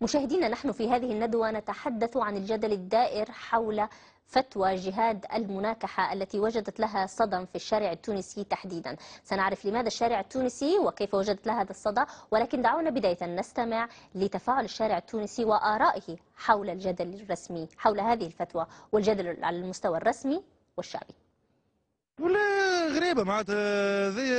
مشاهدينا، نحن في هذه الندوة نتحدث عن الجدل الدائر حول فتوى جهاد المناكحة التي وجدت لها صدى في الشارع التونسي تحديدا. سنعرف لماذا الشارع التونسي وكيف وجدت لها هذا الصدى، ولكن دعونا بداية نستمع لتفاعل الشارع التونسي وآرائه حول الجدل الرسمي حول هذه الفتوى والجدل على المستوى الرسمي والشعبي. ولا غريبه معناتها ذي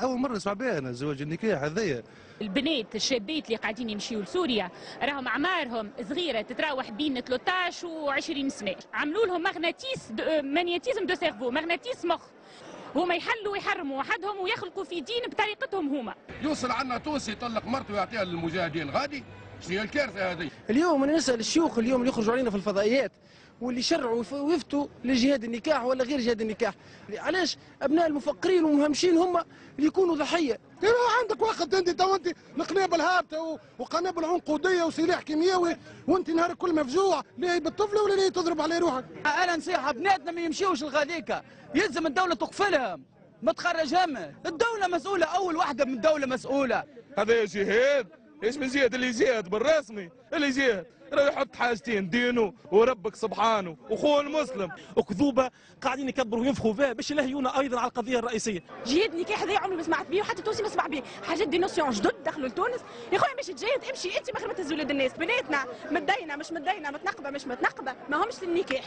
اول مره نسمع بها انا زواج النكاح هذايا. البنات الشابات اللي قاعدين يمشيوا لسوريا راهم اعمارهم صغيره تتراوح بين 13 و20 سنه، عملوا لهم مغناطيسم دو سيرفو، مغناطيس مخ، هما يحلوا ويحرموا وحدهم ويخلقوا في دين بطريقتهم هما. يوصل عنا تونسي يطلق مرته ويعطيها للمجاهدين غادي، شنو هي الكارثه هذه؟ اليوم انا نسال الشيوخ اليوم اللي يخرجوا علينا في الفضائيات واللي يشرعوا ويفتوا لجهاد النكاح ولا غير جهاد النكاح، علاش ابناء المفقرين والمهمشين هم اللي يكونوا ضحيه؟ عندك واخد انت تو انت القنابل هابطه وقنابل عنقوديه وسلاح كيميائي وانت نهار كل مفزوع، ليه بالطفله ولا ليه تضرب على روحك؟ انا نصيحه بناتنا ما يمشيوش لغاديكا، يلزم الدوله تقفلهم ما تخرجهم، الدوله مسؤوله، اول واحده من الدوله مسؤوله. هذا جهاد، ايش من جهاد اللي جهاد بالرسمي، اللي جهاد راه يحط حاجتين، دينه وربك سبحانه وخوه المسلم. وكذوبه قاعدين يكبروا وينفخوا فيها باش يلهيونا ايضا على القضيه الرئيسيه. جهاد النكاح هذا عمري ما سمعت به وحتى تونسي ما سمع به، حاجات دي نوسيون جدد دخلوا لتونس. يا خويا باش تجاهد امشي انت، ما خربت ولاد الناس، بناتنا متدينه مش متدينه، متنقبه مش متنقبه، ما همش للنكاح.